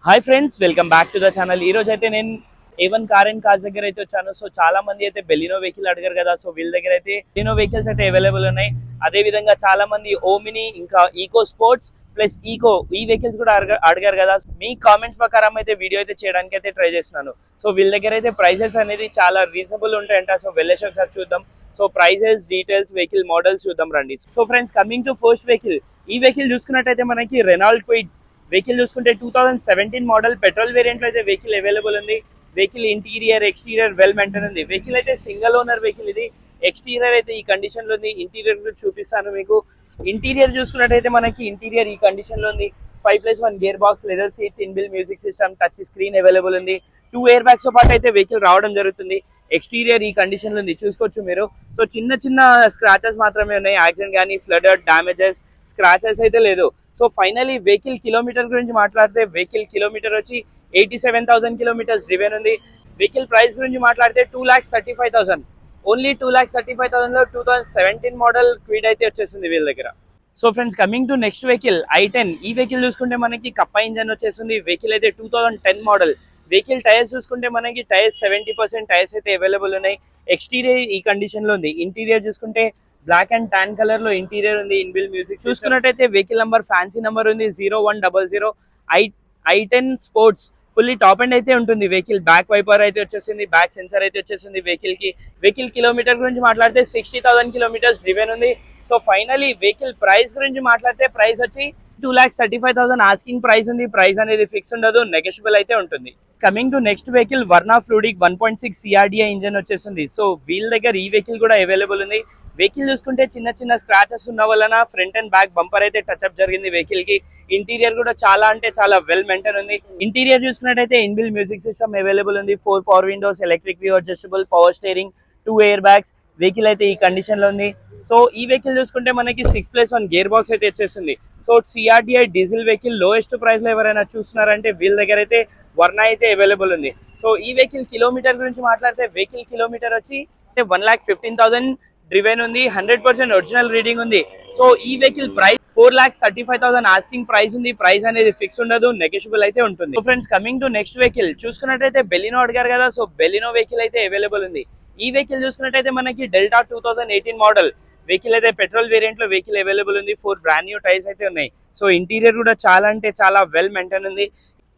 Hi friends, welcome back to the channel. ఈ రోజు అయితే నేను A1 కార్ అండ్ కార్స్ దగ్గర అయితే వచ్చాను. సో చాలా మంది అయితే బెలినో వెహికల్ అడిగారు కదా. సో వీళ్ళ దగ్గర అయితే బెలినో వెహికల్స్ అయితే అవైలబుల్ ఉన్నాయి. అదే విధంగా చాలా మంది ఓమిని, ఇంకా ఈకో స్పోర్ట్స్ ప్లస్ ఈకో ఈ వెహికల్స్ కూడా అడిగారు కదా. మీ కామెంట్స్ ప్రకారం అయితే వీడియో అయితే చేయడానికి అయితే ట్రై చేస్తున్నాను. సో వీళ్ళ దగ్గర అయితే ప్రైసెస్ అనేది చాలా రీజనబుల్ ఉంటాయంట. సో వెళ్ళేసి ఒకసారి చూద్దాం. So prices, details, vehicle models చూద్దాం రండి. So friends, coming to first vehicle. ఈ వెహికల్ చూసుకున్నట్టయితే మనకి రెనాల్డ్ క్విడ్ వెహికల్ చూసుకుంటే 2017 మోడల్ పెట్రోల్ వేరియంట్ లో అయితే వెహికల్ అవైలబుల్ ఉంది. Vehicle interior, exterior well maintain ఉంది. వెహికల్ అయితే సింగిల్ ఓనర్ వెహికల్ ఇది. ఎక్స్టీరియర్ అయితే ఈ కండిషన్ లో ఉంది. ఇంటీరియర్ చూపిస్తాను మీకు. ఇంటీరియర్ చూసుకున్నట్టయితే మనకి ఇంటీరియర్ ఈ కండిషన్ లో ఉంది. 5+1 gear box, leather seats, ఇన్బిల్ music system, touch screen available ఉంది. 2 ఎయిర్ బ్యాగ్స్ తో పాటు అయితే వెహికల్ రావడం జరుగుతుంది. ఎక్స్టీరియర్ ఈ కండిషన్ లో ఉంది, చూసుకోవచ్చు మీరు. సో చిన్న చిన్న స్క్రాచెస్ మాత్రమే ఉన్నాయి. యాక్సిడెంట్ కానీ ఫ్లడెడ్, డామేజెస్, స్క్రాచెస్ అయితే లేదు. సో ఫైనలీ వెహికల్ కిలోమీటర్ గురించి మాట్లాడితే వెహికల్ కిలోమీటర్ వచ్చి 87,000 కిలోమీటర్స్ డ్రివెన్ ఉంది. వెహికల్ ప్రైస్ గురించి మాట్లాడితే 2,35,000, ఓన్లీ 2,35,000 లో 2017 మోడల్ క్విడ్ అయితే వచ్చేసింది వీళ్ళ దగ్గర. So friends, coming to next vehicle i10. ఈ వెహికల్ చూసుకుంటే మనకి కప్ప ఇంజన్ వచ్చేసింది. వెహికల్ అయితే 2010 మోడల్. వెహికల్ టైర్స్ చూసుకుంటే మనకి టైర్స్ 70% టైర్స్ అయితే అవైలబుల్ ఉన్నాయి. ఎక్స్టీరియర్ ఈ కండిషన్ లో ఉంది. ఇంటీరియర్ చూసుకుంటే బ్లాక్ అండ్ టాన్ కలర్ లో ఇంటీరియర్ ఉంది. ఇన్బిల్ మ్యూజిక్ చూసుకున్నట్టయితే వెహికల్ నంబర్ ఫ్యాన్సీ నంబర్ ఉంది 0100 i10 sports. Fully top and అయితే ఉంటుంది. వెహికల్ బ్యాక్ వైపర్ అయితే వచ్చేసింది. బ్యాక్ సెన్సర్ అయితే వచ్చేసింది వెహికల్ కి. వెహికల్ కిలోమీటర్ గురించి మాట్లాడితే 60,000 కిలోమీటర్స్ డ్రివెన్ ఉంది. సో ఫైనలీ వెహికల్ ప్రైస్ గురించి మాట్లాడితే ప్రైస్ వచ్చి 2,35,000 ఆస్కింగ్ ప్రైస్ ఉంది. ప్రైస్ అనేది ఫిక్స్ ఉండదు, నెగోషియబుల్ అయితే ఉంటుంది. Coming to next vehicle Verna fluidic 1.6 CRDI engine వచ్చేసింది. సో వీళ్ళ దగ్గర ఈ వెహికల్ కూడా అవైలబుల్ ఉంది. వెహికల్ చూసుకుంటే చిన్న చిన్న స్క్రాచెస్ ఉన్న వలన ఫ్రంట్ అండ్ బ్యాక్ బంపర్ అయితే టచ్అప్ జరిగింది వెహికల్ కి. ఇంటీరియర్ కూడా చాలా అంటే చాలా వెల్ మెయింటైన్ ఉంది. ఇంటీరియర్ చూసుకున్నట్టయితే ఇన్బిల్ మ్యూజిక్ సిస్టమ్ అవైలబుల్ ఉంది. 4 power windows, electric view adjustable, power steering, 2 air bags. Vehicle అయితే ఈ కండిషన్ లో ఉంది. సో ఈ వెహికల్ చూసుకుంటే మనకి 6+1 గేర్ బాక్స్ అయితే వచ్చేసింది. So CRDI diesel vehicle lowest price లో ఎవరైనా చూస్తున్నారంటే వీళ్ళ దగ్గర అయితే వర్నా అయితే అవైలబుల్ ఉంది. సో ఈ వెహికల్ కిలోమీటర్ గురించి మాట్లాడితే వెహికల్ కిలోమీటర్ వచ్చి 1,15,000 డ్రివెన్ ఉంది. 100% ఒరిజినల్ రీడింగ్ ఉంది. సో ఈ వెహికల్ ప్రైస్ 4,35,000 ఆస్కింగ్ ప్రైస్ ఉంది. ప్రైస్ అనేది ఫిక్స్ ఉండదు, నెగోషియబుల్ అయితే ఉంటుంది. So friends, coming to next vehicle చూసుకున్నట్టయితే బెలినో అడిగారు కదా. సో బెలినో వెహికల్ అయితే అవైలబుల్ ఉంది. ఈ వెహికల్ చూసుకున్నట్టయితే మనకి డెల్టా 2018 మోడల్ వెహికల్ అయితే పెట్రోల్ వేరియంట్ లో వెహికల్ అవైలబుల్ ఉంది. 4 బ్రాండ్ న్యూ టైర్స్ అయితే ఉన్నాయి. సో ఇంటీరియర్ కూడా చాలా అంటే చాలా వెల్ మెయింటైన్ ఉంది.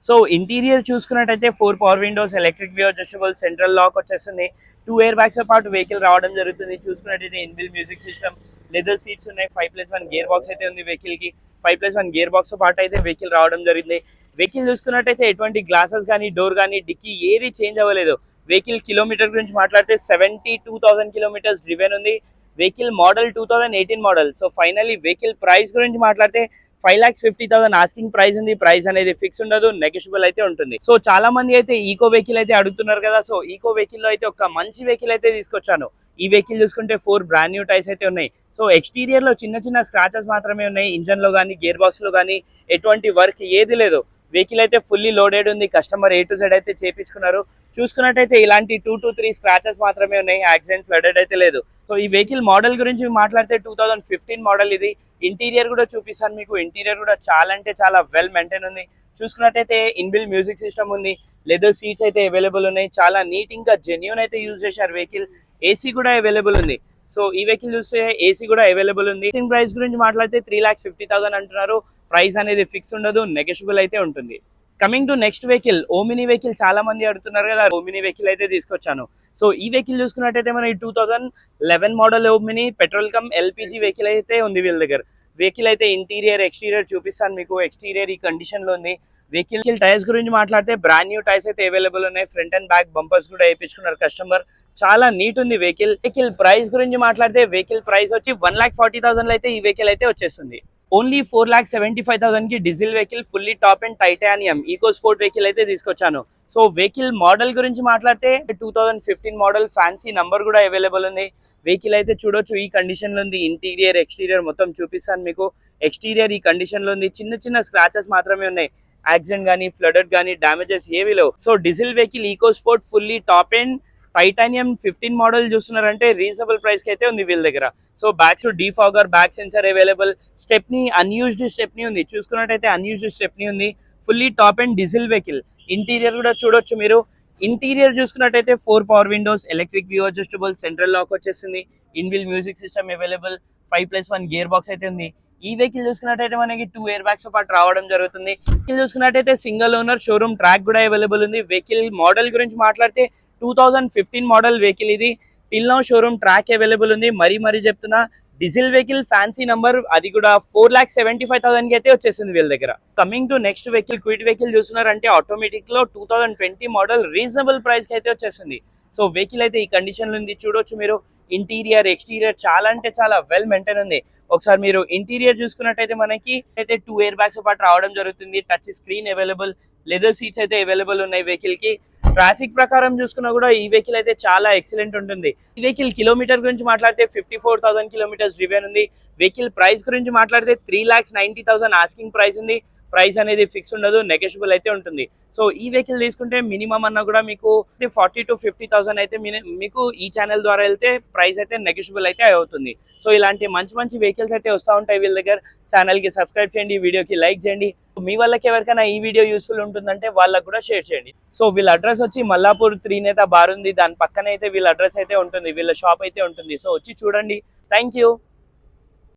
సో ఇంటీరియర్ చూసుకున్నట్టయితే 4 power windows, electric view adjustable, central lock వచ్చేస్తుంది. 2 ఎయిర్ బ్యాగ్స్ తో పాటు వెహికల్ రావడం జరుగుతుంది. చూసుకున్నట్టయితే ఇన్బిల్ మ్యూజిక్ సిస్టమ్, లెదర్ సీట్స్ ఉన్నాయి. 5+1 గేర్ బాక్స్ అయితే ఉంది వెహికల్ కి. 5+1 గేర్ బాక్స్ తో పాటు అయితే వెహికల్ రావడం జరిగింది. వెహికల్ చూసుకున్నట్టయితే ఎటువంటి గ్లాసెస్ కానీ, డోర్ కానీ, డిక్కీ ఏది చేంజ్ అవ్వలేదు. వెహికల్ కిలోమీటర్ గురించి మాట్లాడితే 72,000 కిలోమీటర్స్ డ్రివెన్ ఉంది. Vehicle model 2018 model. So finally vehicle price గురించి మాట్లాడితే 5,50,000 ఆస్కింగ్ ప్రైస్ ఉంది. ప్రైస్ అనేది ఫిక్స్ ఉండదు, నెగోషియబుల్ అయితే ఉంటుంది. సో చాలా మంది అయితే ఈకో వెహికల్ అయితే అడుగుతున్నారు కదా. సో ఈకో వెహికల్ లో అయితే ఒక మంచి వెహికల్ అయితే తీసుకొచ్చాను. ఈ వెహికల్ చూసుకుంటే 4 బ్రాండ్ న్యూ టైర్స్ అయితే ఉన్నాయి. సో ఎక్స్టీరియర్ లో చిన్న చిన్న స్క్రాచెస్ మాత్రమే ఉన్నాయి. ఇంజన్ లో కానీ, గేర్ బాక్స్ లో కానీ ఎటువంటి వర్క్ ఏది లేదు. వెహికల్ అయితే ఫుల్లీ లోడెడ్ ఉంది. కస్టమర్ A to Z అయితే చేపించుకున్నారు. చూసుకున్నట్టయితే ఇలాంటి 2 to 3 స్క్రాచెస్ మాత్రమే ఉన్నాయి. యాక్సిడెంట్, ఫ్లడెడ్ అయితే లేదు. సో ఈ వెహికల్ మోడల్ గురించి మాట్లాడితే 2015 మోడల్ ఇది. ఇంటీరియర్ కూడా చూపిస్తాను మీకు. ఇంటీరియర్ కూడా చాలా అంటే చాలా వెల్ మెయింటైన్ ఉంది. చూసుకున్నట్టయితే ఇన్బిల్ మ్యూజిక్ సిస్టమ్ ఉంది. లెదర్ సీట్స్ అయితే అవైలబుల్ ఉన్నాయి. చాలా నీట్ ఇంకా జెన్యూన్ అయితే యూజ్ చేశారు వెహికల్. ఏసీ కూడా అవైలబుల్ ఉంది. సో ఈ వెహికల్ చూస్తే ఏసీ కూడా అవైలబుల్ ఉంది. ప్రైస్ గురించి మాట్లాడితే 3,50,000 అంటున్నారు. ప్రైస్ అనేది ఫిక్స్ ఉండదు, నెగోషియబుల్ అయితే ఉంటుంది. Coming to next vehicle, omni vehicle చాలా మంది అడుగుతున్నారు కదా. ఓమిని వెహికల్ అయితే తీసుకొచ్చాను. సో ఈ వెహికల్ చూసుకున్నట్టయితే మన 2011 model omni petrol come LPG vehicle అయితే ఉంది వీళ్ళ దగ్గర. వెహికల్ అయితే ఇంటీరియర్, ఎక్స్టీరియర్ చూపిస్తాను మీకు. ఎక్స్టీరియర్ ఈ కండిషన్ లో ఉంది. వెహికల్ టైర్స్ గురించి మాట్లాడితే బ్రాండ్ న్యూ టైర్స్ అయితే అవైలబుల్ ఉన్నాయి. ఫ్రంట్ అండ్ బ్యాక్ బంపర్స్ కూడా వేయించుకున్నారు కస్టమర్. చాలా నీట్ ఉంది వెహికల్. వెహికల్ ప్రైస్ గురించి మాట్లాడితే వెహికల్ ప్రైస్ వచ్చి 1,40,000 అయితే ఈ వెహికల్ అయితే వచ్చేస్తుంది. ఓన్లీ 4,75,000 కి diesel vehicle, fully top and titanium eco sport vehicle అయితే తీసుకొచ్చాను. సో వెహికల్ మోడల్ గురించి మాట్లాడితే 2015 మోడల్ ఫ్యాన్సీ నంబర్ కూడా అవైలబుల్ ఉంది. వెహికల్ అయితే చూడొచ్చు ఈ కండిషన్ లో ఉంది. ఇంటీరియర్, ఎక్స్టీరియర్ మొత్తం చూపిస్తాను మీకు. ఎక్స్టీరియర్ ఈ కండిషన్ లో ఉంది. చిన్న చిన్న స్క్రాచెస్ మాత్రమే ఉన్నాయి. యాక్సిడెంట్ కానీ, ఫ్లడెడ్ కానీ, డామేజెస్ ఏవి లేవు. So diesel vehicle EcoSport fully top and titanium 15 model చూస్తున్నారంటే రీజనబుల్ ప్రైస్ కి అయితే ఉంది వీళ్ళ దగ్గర. So backs defogger, back sensor available. Stepney unused stepney ఉంది. చూసుకున్నట్టయితే అన్యూజ్డ్ స్టెప్నీ ఉంది. Fully top and diesel vehicle. Interior కూడా చూడొచ్చు మీరు. ఇంటీరియర్ చూసుకున్నట్టయితే 4 power windows, electric view adjustable, central lock వచ్చేసింది, inbuilt music system available, 5+1 gear box అయితే ఉంది. ఈ వెహికల్ చూసుకున్నట్టయితే మనకి 2 ఎయిర్ బ్యాగ్స్ పాటు రావడం జరుగుతుంది. వెహికల్ చూసుకున్నట్టయితే సింగిల్ ఓనర్, షోరూమ్ ట్రాక్ కూడా అవైలబుల్ ఉంది. వెహికల్ మోడల్ గురించి మాట్లాడితే 2015 మోడల్ వెహికల్ ఇది. Till now showroom track available ఉంది. మరీ చెప్తున్నా, డీజిల్ వెహికల్, ఫ్యాన్సీ నంబర్, అది కూడా 4,75,000 కి అయితే వచ్చేసింది వీళ్ళ దగ్గర. Coming to next vehicle, Kwid vehicle చూస్తున్నారంటే ఆటోమేటిక్ లో 2020 మోడల్ రీజనబుల్ ప్రైస్ కి అయితే వచ్చేసింది. సో వెహికల్ అయితే ఈ కండిషన్ లో ఉంది, చూడొచ్చు మీరు. ఇంటీరియర్, ఎక్స్టీరియర్ చాలా అంటే చాలా వెల్ మెయింటైన్ ఉంది. ఒకసారి మీరు ఇంటీరియర్ చూసుకున్నట్టయితే మనకి అయితే 2 ఎయిర్ బ్యాగ్స్ పాటు రావడం జరుగుతుంది. Touch screen available, leather seats అయితే అవైలబుల్ ఉన్నాయి వెహికల్ కి. ట్రాఫిక్ ప్రకారం చూసుకున్నా కూడా ఈ వెహికల్ అయితే చాలా ఎక్సలెంట్ ఉంటుంది. ఈ వెహికల్ కిలోమీటర్ గురించి మాట్లాడితే 54,000 కిలోమీటర్స్ డ్రివెన్ ఉంది. వెహికల్ ప్రైస్ గురించి మాట్లాడితే 3,90,000 ఆస్కింగ్ ప్రైస్ ఉంది. ప్రైస్ అనేది ఫిక్స్ ఉండదు, నెగోషియబుల్ అయితే ఉంటుంది. సో ఈ వెహికల్ తీసుకుంటే మినిమం అన్నా కూడా మీకు 40 to 50,000 అయితే మీకు ఈ ఛానల్ ద్వారా వెళ్తే ప్రైస్ అయితే నెగోషియబుల్ అయితే అవుతుంది. సో ఇలాంటి మంచి వెహికల్స్ అయితే వస్తూ ఉంటాయి వీళ్ళ దగ్గర. ఛానల్కి సబ్స్క్రైబ్ చేయండి, వీడియోకి లైక్ చేయండి. మీ వాళ్ళకి ఎవరికైనా ఈ వీడియో యూస్ఫుల్ ఉంటుందంటే వాళ్ళకు కూడా షేర్ చేయండి. సో వీళ్ళ అడ్రస్ వచ్చి మల్లాపూర్ త్రినేత బార్ ఉంది, దాని పక్కన అయితే వీళ్ళ అడ్రస్ అయితే ఉంటుంది, వీళ్ళ షాప్ అయితే ఉంటుంది. సో వచ్చి చూడండి. Thank you.